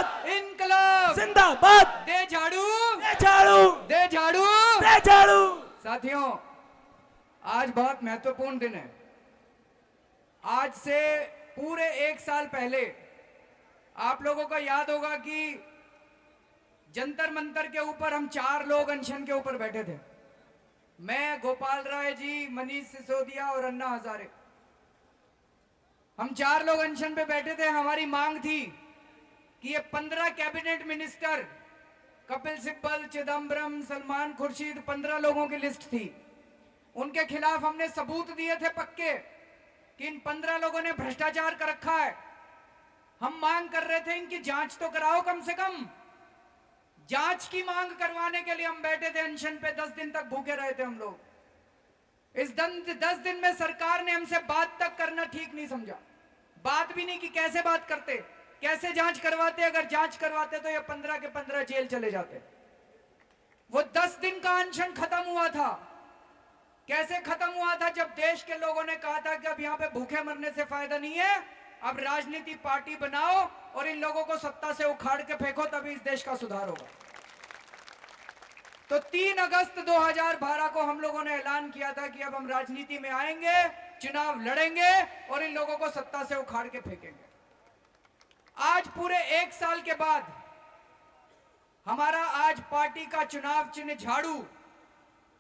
जिंदाबाद, इनकलाब जिंदाबाद, दे झाड़ू, दे झाड़ू, दे झाड़ू। दे झाड़ू। साथियों, आज बहुत महत्वपूर्ण दिन है। आज से पूरे 1 साल पहले आप लोगों को याद होगा कि जंतर मंतर के ऊपर हम 4 लोग अनशन के ऊपर बैठे थे। मैं, गोपाल राय जी, मनीष सिसोदिया और अन्ना हजारे। हम 4 लोग अनशन पे बैठे थे। हमारी मांग थी कि ये 15 कैबिनेट मिनिस्टर, कपिल सिब्बल, चिदम्बरम, सलमान खुर्शीद, 15 लोगों की लिस्ट थी। उनके खिलाफ हमने सबूत दिए थे पक्के कि इन 15 लोगों ने भ्रष्टाचार कर रखा है। हम मांग कर रहे थे इनकी जांच तो कराओ, कम से कम जांच की मांग करवाने के लिए हम बैठे थे अनशन पे। 10 दिन तक भूखे रहे थे हम लोग। इस 10 दिन में सरकार ने हमसे बात तक करना ठीक नहीं समझा। बात भी नहीं कि कैसे बात करते, कैसे जांच करवाते। अगर जांच करवाते तो ये 15 के 15 जेल चले जाते। वो 10 दिन का अनशन खत्म हुआ था। कैसे खत्म हुआ था? जब देश के लोगों ने कहा था कि अब यहां पे भूखे मरने से फायदा नहीं है, अब राजनीति पार्टी बनाओ और इन लोगों को सत्ता से उखाड़ के फेंको, तभी इस देश का सुधार होगा। तो 3 अगस्त 2012 को हम लोगों ने ऐलान किया था कि अब हम राजनीति में आएंगे, चुनाव लड़ेंगे और इन लोगों को सत्ता से उखाड़ के फेंकेंगे। आज पूरे 1 साल के बाद हमारा आज पार्टी का चुनाव चिन्ह झाड़ू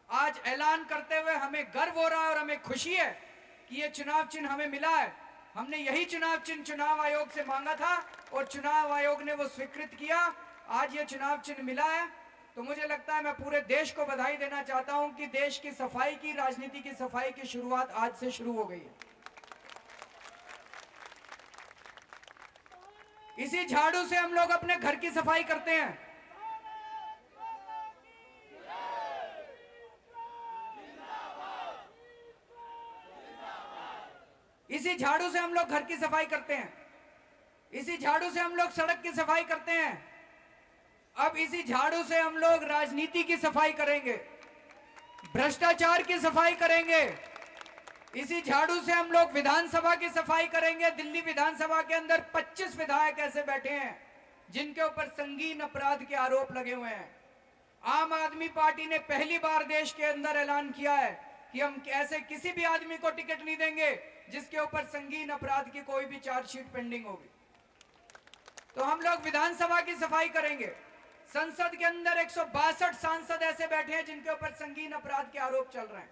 आज ऐलान करते हुए हमें गर्व हो रहा है और हमें खुशी है कि ये चुनाव चिन्ह हमें मिला है। हमने यही चुनाव चिन्ह चुनाव आयोग से मांगा था और चुनाव आयोग ने वो स्वीकृत किया। आज ये चुनाव चिन्ह मिला है तो मुझे लगता है मैं पूरे देश को बधाई देना चाहता हूं कि देश की सफाई की, राजनीति की सफाई की शुरुआत आज से शुरू हो गई है। इसी झाड़ू से हम लोग अपने घर की सफाई करते हैं। इसी झाड़ू से हम लोग घर की सफाई करते हैं। इसी झाड़ू से हम लोग सड़क की सफाई करते हैं। अब इसी झाड़ू से हम लोग राजनीति की सफाई करेंगे, भ्रष्टाचार की सफाई करेंगे। इसी झाड़ू से हम लोग विधानसभा की सफाई करेंगे। दिल्ली विधानसभा के अंदर 25 विधायक ऐसे बैठे हैं जिनके ऊपर संगीन अपराध के आरोप लगे हुए हैं। आम आदमी पार्टी ने पहली बार देश के अंदर ऐलान किया है कि हम ऐसे किसी भी आदमी को टिकट नहीं देंगे जिसके ऊपर संगीन अपराध की कोई भी चार्जशीट पेंडिंग होगी। तो हम लोग विधानसभा की सफाई करेंगे। संसद के अंदर 162 सांसद ऐसे बैठे हैं जिनके ऊपर संगीन अपराध के आरोप चल रहे हैं।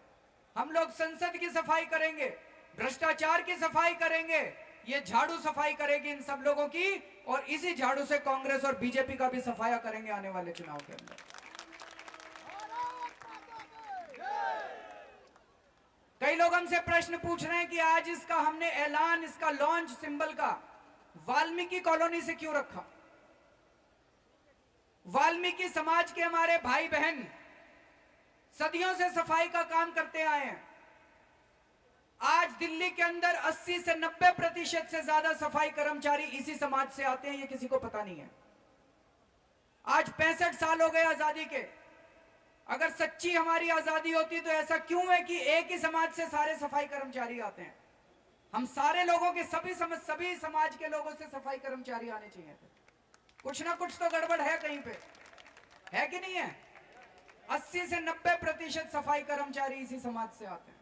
हम लोग संसद की सफाई करेंगे, भ्रष्टाचार की सफाई करेंगे। ये झाड़ू सफाई करेगी इन सब लोगों की और इसी झाड़ू से कांग्रेस और बीजेपी का भी सफाया करेंगे आने वाले चुनाव के अंदर। कई लोग हमसे प्रश्न पूछ रहे हैं कि आज इसका हमने ऐलान, इसका लॉन्च सिंबल का वाल्मीकि कॉलोनी से क्यों रखा? वाल्मीकि समाज के हमारे भाई बहन सदियों से सफाई का काम करते आए हैं। आज दिल्ली के अंदर 80 से 90% से ज्यादा सफाई कर्मचारी इसी समाज से आते हैं, ये किसी को पता नहीं है। आज 65 साल हो गए आजादी के। अगर सच्ची हमारी आजादी होती तो ऐसा क्यों है कि एक ही समाज से सारे सफाई कर्मचारी आते हैं? हम सारे लोगों के सभी समाज के लोगों से सफाई कर्मचारी आने चाहिए थे। कुछ ना कुछ तो गड़बड़ है कहीं पे, है कि नहीं है? 80 से 90% सफाई कर्मचारी इसी समाज से आते हैं।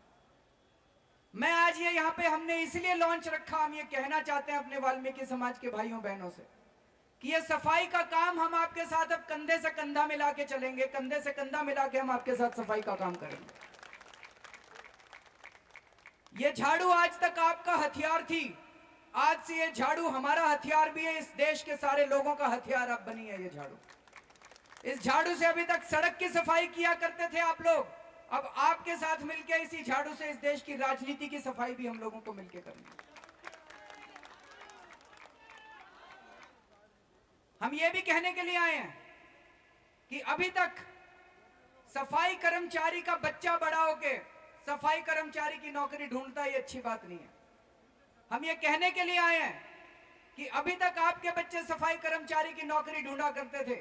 मैं आज ये यहाँ पे हमने इसलिए लॉन्च रखा, हम ये कहना चाहते हैं अपने वाल्मीकि समाज के भाइयों बहनों से कि ये सफाई का काम हम आपके साथ अब कंधे से कंधा मिला के चलेंगे। कंधे से कंधा मिला के हम आपके साथ सफाई का काम करेंगे। ये झाड़ू आज तक आपका हथियार थी, आज से ये झाड़ू हमारा हथियार भी है। इस देश के सारे लोगों का हथियार अब बनी है ये झाड़ू। इस झाड़ू से अभी तक सड़क की सफाई किया करते थे आप लोग, अब आपके साथ मिलकर इसी झाड़ू से इस देश की राजनीति की सफाई भी हम लोगों को मिलकर करनी है। हम ये भी कहने के लिए आए हैं कि अभी तक सफाई कर्मचारी का बच्चा बड़ा होके सफाई कर्मचारी की नौकरी ढूंढता, ये अच्छी बात नहीं है। हम ये कहने के लिए आए हैं कि अभी तक आपके बच्चे सफाई कर्मचारी की नौकरी ढूंढा करते थे,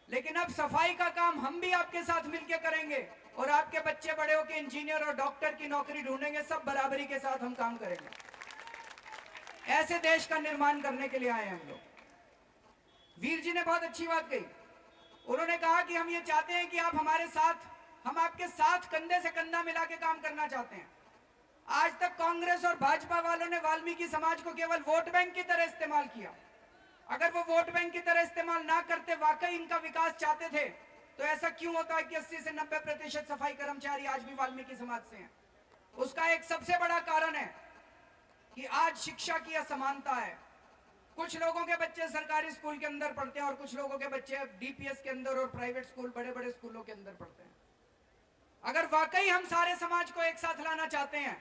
लेकिन अब सफाई का काम हम भी आपके साथ मिलकर करेंगे और आपके बच्चे बड़े होकर इंजीनियर और डॉक्टर की नौकरी ढूंढेंगे। सब बराबरी के साथ हम काम करेंगे। ऐसे देश का निर्माण करने के लिए आए हैं हम लोग। वीर जी ने बहुत अच्छी बात कही। उन्होंने कहा कि हम ये चाहते हैं कि आप हमारे साथ, हम आपके साथ कंधे से कंधा मिला के काम करना चाहते हैं। आज तक कांग्रेस और भाजपा वालों ने वाल्मीकि समाज को केवल वोट बैंक की तरह इस्तेमाल किया। अगर वो वोट बैंक की तरह इस्तेमाल ना करते, वाकई इनका विकास चाहते थे, तो ऐसा क्यों होता है कि 80 से 90% सफाई कर्मचारी आज भी वाल्मीकि समाज से हैं? उसका एक सबसे बड़ा कारण है कि आज शिक्षा की असमानता है। कुछ लोगों के बच्चे सरकारी स्कूल के अंदर पढ़ते हैं और कुछ लोगों के बच्चे डीपीएस के अंदर और प्राइवेट स्कूल, बड़े बड़े स्कूलों के अंदर पढ़ते हैं। अगर वाकई हम सारे समाज को एक साथ लाना चाहते हैं,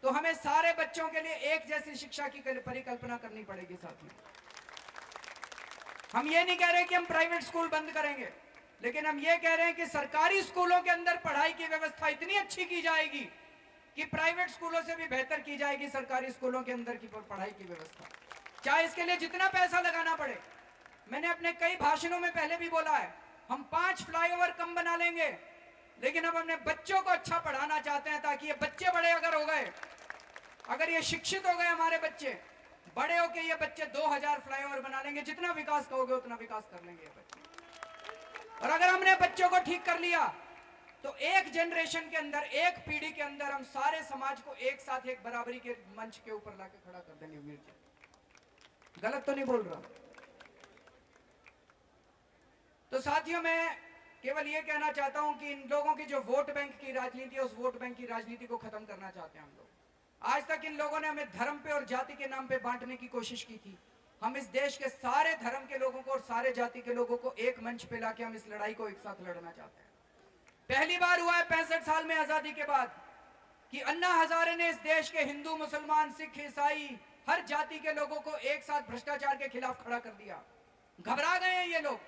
तो हमें सारे बच्चों के लिए एक जैसी शिक्षा की परिकल्पना करनी पड़ेगी। साथियों, हम ये नहीं कह रहे कि हम प्राइवेट स्कूल बंद करेंगे, लेकिन हम ये कह रहे हैं कि सरकारी स्कूलों के अंदर पढ़ाई की व्यवस्था इतनी अच्छी की जाएगी कि प्राइवेट स्कूलों से भी बेहतर की जाएगी सरकारी स्कूलों के अंदर की पढ़ाई की व्यवस्था, चाहे इसके लिए जितना पैसा लगाना पड़े। मैंने अपने कई भाषणों में पहले भी बोला है, हम 5 फ्लाईओवर कम बना लेंगे, लेकिन अब अपने बच्चों को अच्छा पढ़ाना चाहते हैं, ताकि ये बच्चे बड़े अगर हो गए, अगर ये शिक्षित हो गए हमारे बच्चे, बड़े होके ये बच्चे 2000 फ्लाईओवर बना लेंगे। जितना विकास कहोगे उतना विकास कर लेंगे ये बच्चे। और अगर हमने बच्चों को ठीक कर लिया, तो एक जनरेशन के अंदर, एक पीढ़ी के अंदर हम सारे समाज को एक साथ एक बराबरी के मंच के ऊपर लाके खड़ा कर देंगे। वीर जी, गलत तो नहीं बोल रहा? तो साथियों, मैं केवल ये कहना चाहता हूं कि इन लोगों की जो वोट बैंक की राजनीति है, उस वोट बैंक की राजनीति को खत्म करना चाहते हैं हम लोग। आज तक इन लोगों ने हमें धर्म पे और जाति के नाम पे बांटने की कोशिश की थी। हम इस देश के सारे धर्म के लोगों को और सारे जाति के लोगों को एक मंच पे लाके हम इस लड़ाई को एक साथ लड़ना चाहते हैं। पहली बार हुआ है 65 साल में आजादी के बाद कि अन्ना हजारे ने इस देश के हिंदू, मुसलमान, सिख, ईसाई, हर जाति के लोगों को एक साथ भ्रष्टाचार के खिलाफ खड़ा कर दिया। घबरा गए हैं ये लोग,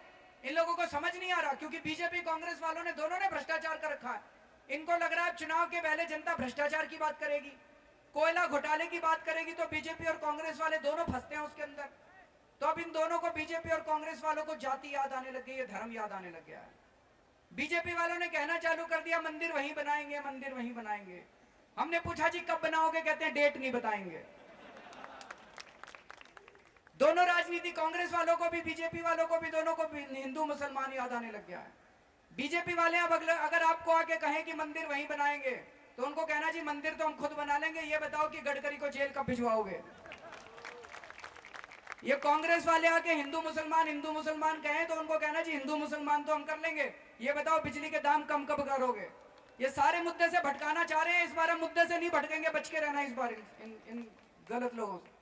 इन लोगों को समझ नहीं आ रहा, क्योंकि बीजेपी कांग्रेस वालों ने दोनों ने भ्रष्टाचार कर रखा है। इनको लग रहा है चुनाव के पहले जनता भ्रष्टाचार की बात करेगी, कोयला घोटाले की बात करेगी, तो बीजेपी और कांग्रेस वाले दोनों फंसते हैं उसके अंदर। तो अब इन दोनों को, बीजेपी और कांग्रेस वालों को जाति याद आने लग गई है, धर्म याद आने लग गया है। बीजेपी वालों ने कहना चालू कर दिया, मंदिर वहीं बनाएंगे, मंदिर वहीं बनाएंगे। हमने पूछा जी कब बनाओगे, कहते हैं डेट नहीं बताएंगे। दोनों राजनीति, कांग्रेस वालों को भी, बीजेपी वालों को भी, दोनों को भी हिंदू मुसलमान याद आने लग गया है। बीजेपी वाले अब अगर आपको आके कहें कि मंदिर वहीं बनाएंगे, तो उनको कहना जी मंदिर तो हम खुद बना लेंगे, ये बताओ कि गडकरी को जेल कब भिजवाओगे। ये कांग्रेस वाले आके हिंदू मुसलमान कहें, तो उनको कहना जी हिंदू मुसलमान तो हम कर लेंगे, ये बताओ बिजली के दाम कम कब करोगे। ये सारे मुद्दे से भटकाना चाह रहे हैं। इस बार हम मुद्दे से नहीं भटकेंगे, बच के रहना इस बार इन गलत लोगों से।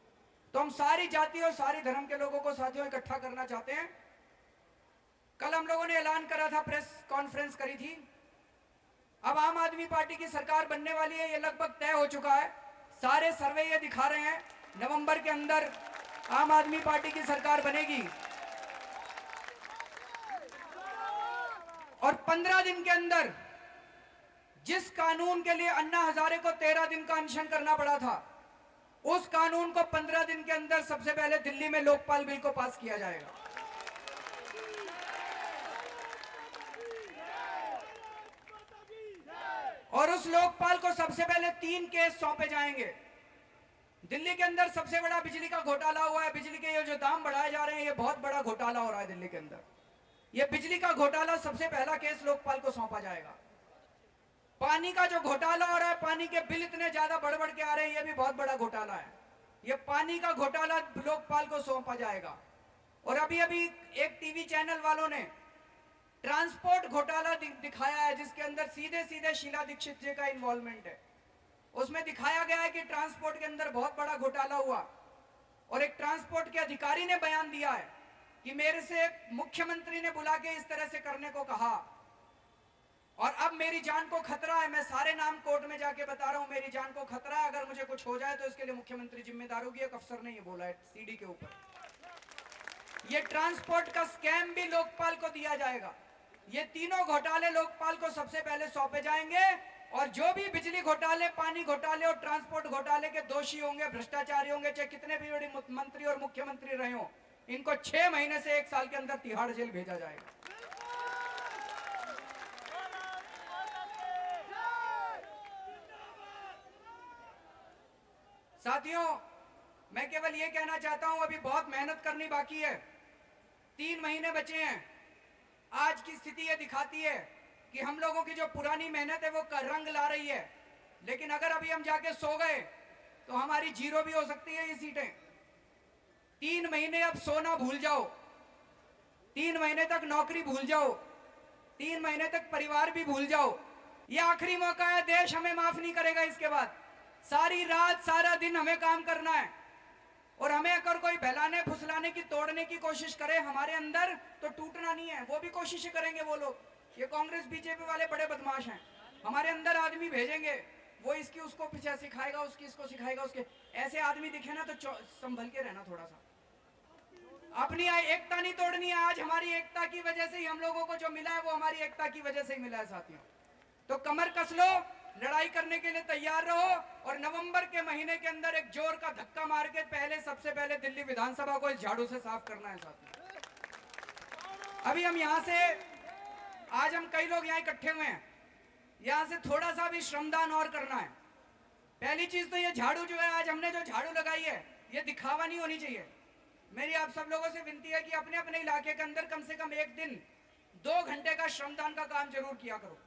तो हम सारी जाति और सारी धर्म के लोगों को साथियों इकट्ठा करना चाहते हैं। कल हम लोगों ने ऐलान करा था, प्रेस कॉन्फ्रेंस करी थी। अब आम आदमी पार्टी की सरकार बनने वाली है, ये लगभग तय हो चुका है। सारे सर्वे ये दिखा रहे हैं नवंबर के अंदर आम आदमी पार्टी की सरकार बनेगी। और 15 दिन के अंदर, जिस कानून के लिए अन्ना हजारे को 13 दिन का अनशन करना पड़ा था, उस कानून को 15 दिन के अंदर सबसे पहले दिल्ली में लोकपाल बिल को पास किया जाएगा। और उस लोकपाल को सबसे पहले 3 केस सौंपे जाएंगे। दिल्ली के अंदर सबसे बड़ा बिजली का घोटाला हुआ है। बिजली के ये जो दाम बढ़ाए जा रहे हैं, ये बहुत बड़ा घोटाला हो रहा है दिल्ली के अंदर। ये बिजली का घोटाला, सबसे पहला केस लोकपाल को सौंपा जाएगा। पानी का जो घोटाला हो रहा है, पानी के बिल इतने ज्यादा बढ़ बढ़ के आ रहे हैं, ये भी बहुत बड़ा घोटाला है। ये पानी का घोटाला लोकपाल को सौंपा जाएगा। और अभी अभी एक टीवी चैनल वालों ने ट्रांसपोर्ट घोटाला दिखाया है, जिसके अंदर सीधे सीधे शीला दीक्षित जी का इन्वॉल्वमेंट है। उसमें दिखाया गया है कि ट्रांसपोर्ट के अंदर बहुत बड़ा घोटाला हुआ। और एक ट्रांसपोर्ट के अधिकारी ने बयान दिया है कि मेरे से मुख्यमंत्री ने बुला के इस तरह से करने को कहा, और अब मेरी जान को खतरा है। मैं सारे नाम कोर्ट में जाके बता रहा हूं, मेरी जान को खतरा है। अगर मुझे कुछ हो जाए तो इसके लिए मुख्यमंत्री जिम्मेदार होगी। एक अफसर ने ये बोला है सीडी के ऊपर। ये ट्रांसपोर्ट का स्कैम भी लोकपाल को दिया जाएगा। ये तीनों घोटाले लोकपाल को सबसे पहले सौंपे जाएंगे। और जो भी बिजली घोटाले, पानी घोटाले और ट्रांसपोर्ट घोटाले के दोषी होंगे, भ्रष्टाचारी होंगे, चाहे कितने भी बड़े मंत्री और मुख्यमंत्री रहे हो, इनको 6 महीने से 1 साल के अंदर तिहाड़ जेल भेजा जाएगा। साथियों, मैं केवल ये कहना चाहता हूं, अभी बहुत मेहनत करनी बाकी है। 3 महीने बचे हैं। आज की स्थिति ये दिखाती है कि हम लोगों की जो पुरानी मेहनत है वो रंग ला रही है। लेकिन अगर अभी हम जाके सो गए तो हमारी जीरो भी हो सकती है ये सीटें। 3 महीने अब सोना भूल जाओ, 3 महीने तक नौकरी भूल जाओ, 3 महीने तक परिवार भी भूल जाओ। ये आखिरी मौका है, देश हमें माफ नहीं करेगा इसके बाद। सारी रात सारा दिन हमें काम करना है और हमें अगर कोई बहलाने फुसलाने की तोड़ने की कोशिश करे हमारे अंदर तो टूटना नहीं है। वो भी कोशिश करेंगे वो लोग, ये कांग्रेस बीजेपी वाले बड़े बदमाश हैं। हमारे अंदर आदमी भेजेंगे, वो इसकी उसको पीछे सिखाएगा, उसकी इसको सिखाएगा। उसके ऐसे आदमी दिखे ना तो संभल के रहना थोड़ा सा। अपनी एकता नहीं तोड़नी है। आज हमारी एकता की वजह से ही हम लोगों को जो मिला है वो हमारी एकता की वजह से ही मिला है साथियों। तो कमर कस लो, लड़ाई करने के लिए तैयार रहो और नवंबर के महीने के अंदर एक जोर का धक्का मार के सबसे पहले दिल्ली विधानसभा को इस झाड़ू से साफ करना है साथियों। अभी हम यहां से, आज हम कई लोग यहां इकट्ठे हुए हैं, यहां से थोड़ा सा भी श्रमदान और करना है। पहली चीज तो ये झाड़ू जो है, आज हमने जो झाड़ू लगाई है ये दिखावा नहीं होनी चाहिए। मेरी आप सब लोगों से विनती है कि अपने अपने इलाके के अंदर कम से कम एक दिन 2 घंटे का श्रमदान का काम जरूर किया करो।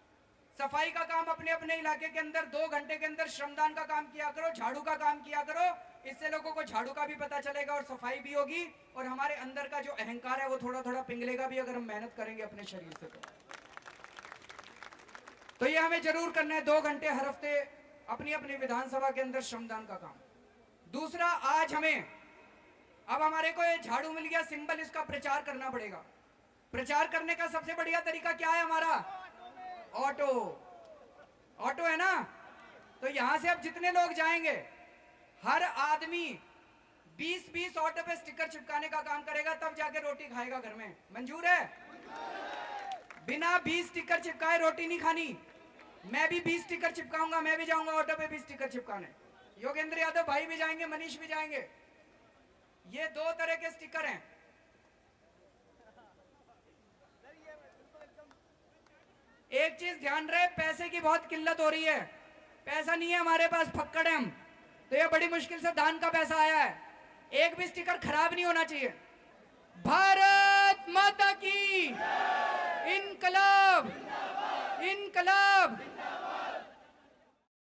सफाई का काम अपने अपने इलाके के अंदर 2 घंटे के अंदर श्रमदान का काम किया करो, झाड़ू का काम किया करो। इससे लोगों को झाड़ू का भी पता चलेगा और सफाई भी होगी और हमारे अंदर का जो अहंकार है वो थोड़ा थोड़ा पिघलेगा भी अगर हम मेहनत करेंगे अपने शरीर से। तो ये हमें जरूर करना है 2 घंटे हर हफ्ते अपनी अपनी विधानसभा के अंदर श्रमदान का काम। दूसरा, आज हमें, अब हमारे को ये झाड़ू मिल गया, सिंबल, इसका प्रचार करना पड़ेगा। प्रचार करने का सबसे बढ़िया तरीका क्या है हमारा? ऑटो। ऑटो है ना? तो यहां से अब जितने लोग जाएंगे हर आदमी 20-20 ऑटो पे स्टिकर चिपकाने का काम करेगा, तब जाके रोटी खाएगा घर में। मंजूर है? बिना 20 स्टिकर चिपकाए रोटी नहीं खानी। मैं भी 20 स्टिकर चिपकाऊंगा, मैं भी जाऊंगा ऑटो पे 20 स्टिकर चिपकाने। योगेंद्र यादव भाई भी जाएंगे, मनीष भी जाएंगे। ये 2 तरह के स्टिकर हैं। एक चीज ध्यान रहे, पैसे की बहुत किल्लत हो रही है, पैसा नहीं है हमारे पास, फक्कड़ है हम। तो ये बड़ी मुश्किल से दान का पैसा आया है। एक भी स्टिकर खराब नहीं होना चाहिए। भारत माता की इनकलाब, इनकलाब।